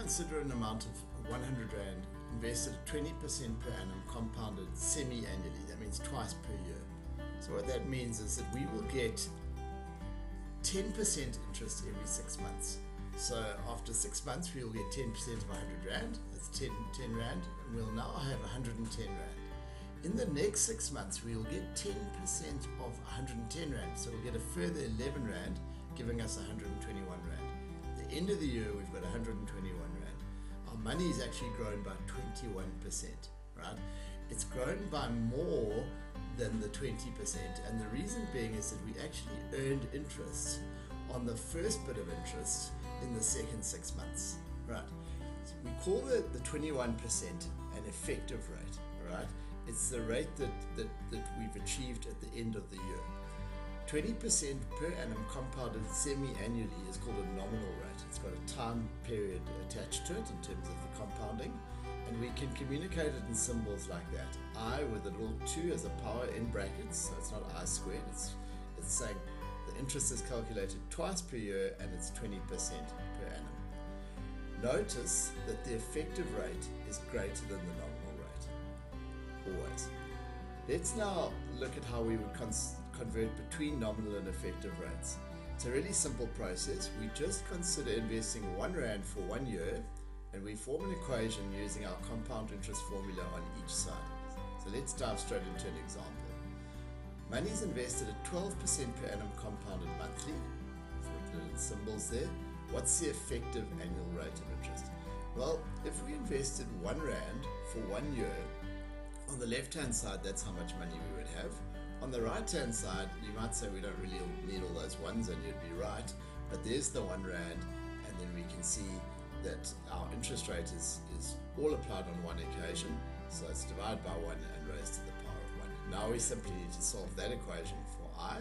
consider an amount of 100 Rand invested at 20% per annum compounded semi-annually. That means twice per year. So what that means is that we will get 10% interest every 6 months. So after 6 months we will get 10% of 100 Rand, that's 10 Rand, and we'll now have 110 Rand. In the next 6 months we will get 10% of 110 Rand, so we'll get a further 11 Rand, giving us 121 Rand. At the end of the year we've got 121 Rand. Our money is actually grown by 21%, right? It's grown by more than the 20%, and the reason being is that we actually earned interest on the first bit of interest in the second 6 months, right? So we call the 21% an effective rate, right? It's the rate that we've achieved at the end of the year. 20% per annum compounded semi-annually is called a nominal rate. It's got a time period attached to it in terms of the compounding, and we can communicate it in symbols like that. I with a little 2 as a power in brackets, so it's not I squared, it's saying the interest is calculated twice per year and it's 20% per annum. Notice that the effective rate is greater than the nominal rate, always. Let's now look at how we would convert between nominal and effective rates. It's a really simple process. We just consider investing 1 Rand for 1 year, and we form an equation using our compound interest formula on each side. So let's dive straight into an example. Money is invested at 12% per annum compounded monthly. Let's put little symbols there. What's the effective annual rate of interest? Well, if we invested 1 Rand for 1 year, on the left hand side that's how much money we would have. On the right hand side you might say we don't really need all those ones, and you'd be right, but there's the 1 Rand, and then we can see that our interest rate is all applied on one occasion, so it's divided by 1 and raised to the power of 1. Now we simply need to solve that equation for I,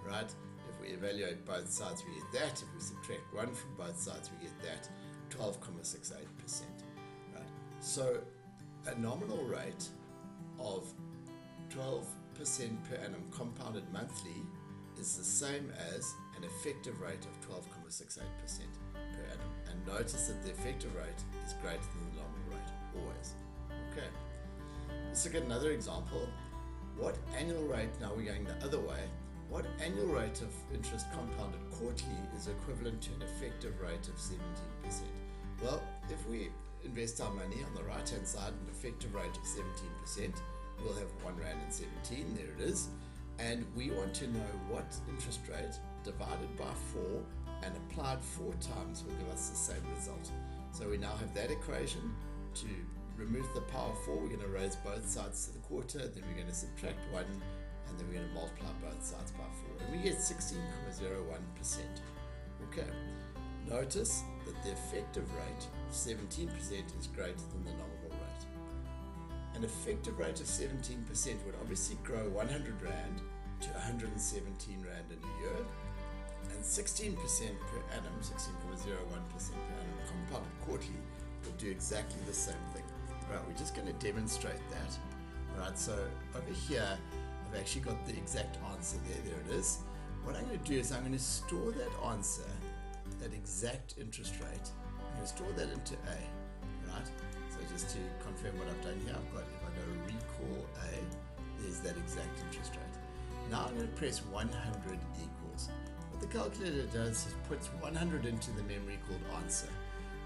right? If we evaluate both sides we get that, if we subtract 1 from both sides we get that, 12.68%, right? So a nominal rate of 12% per annum compounded monthly is the same as an effective rate of 12.68% per annum. And notice that the effective rate is greater than the nominal rate, always. Okay, let's look at another example. What annual rate, now we're going the other way, what annual rate of interest compounded quarterly is equivalent to an effective rate of 17%? Well, if we invest our money on the right hand side, an effective rate of 17%, we'll have 1 Rand and 17, there it is, and we want to know what interest rate divided by 4 and applied 4 times will give us the same result. So we now have that equation. To remove the power of 4, we're going to raise both sides to the quarter, then we're going to subtract 1, and then we're going to multiply both sides by 4, and we get 16.01%. Okay, notice that the effective rate of 17% is greater than the nominal rate. An effective rate of 17% would obviously grow 100 Rand to 117 Rand in a year, and 16% per annum, 16.01% per annum compounded quarterly will do exactly the same thing. Right, we're just going to demonstrate that. Alright, so over here I've actually got the exact answer there, it is. What I'm going to do is I'm going to store that answer, that exact interest rate, I'm going to store that into A, right? So just to confirm what I've done here, I've got, if I go recall A, there's that exact interest rate. Now I'm going to press 100 equals. What the calculator does is puts 100 into the memory called answer.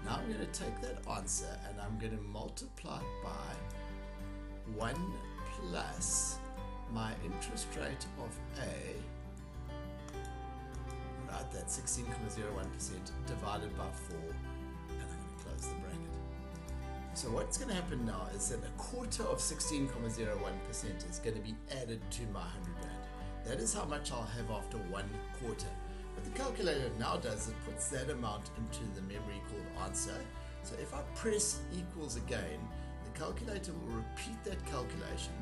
Now I'm going to take that answer and I'm going to multiply it by 1 plus my interest rate of A, right, that's 16.01% divided by 4, and I'm going to close the bracket. So what's going to happen now is that a quarter of 16.01% is going to be added to my 100 Rand. That is how much I'll have after 1 quarter. What the calculator now does, it puts that amount into the memory called answer. So if I press equals again, the calculator will repeat that calculation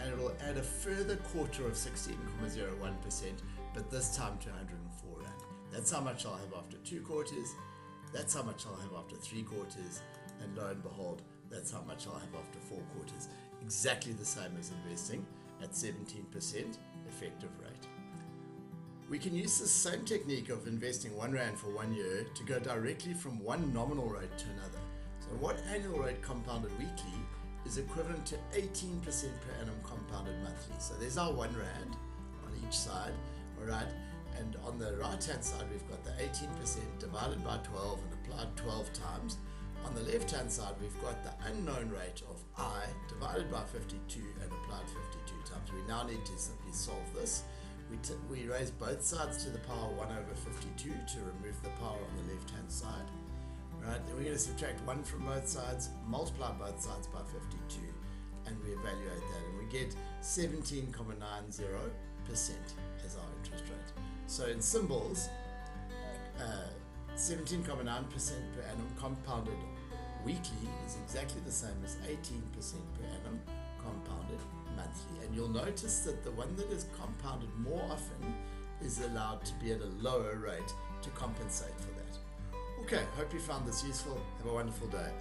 and it will add a further quarter of 16.01%, but this time to 104 Rand. That's how much I'll have after 2 quarters, that's how much I'll have after 3 quarters, and lo and behold, that's how much I'll have after 4 quarters. Exactly the same as investing at 17% effective rate. We can use the same technique of investing 1 Rand for 1 year to go directly from one nominal rate to another. And what annual rate compounded weekly is equivalent to 18% per annum compounded monthly. So there's our R1 on each side, all right? And on the right-hand side, we've got the 18% divided by 12 and applied 12 times. On the left-hand side, we've got the unknown rate of I divided by 52 and applied 52 times. We now need to simply solve this. We raise both sides to the power 1 over 52 to remove the power on the left-hand side. Right, then we're going to subtract 1 from both sides, multiply both sides by 52, and we evaluate that, and we get 17.90% as our interest rate. So in symbols, 17.9% per annum compounded weekly is exactly the same as 18% per annum compounded monthly. And you'll notice that the one that is compounded more often is allowed to be at a lower rate to compensate for that. Okay, hope you found this useful. Have a wonderful day.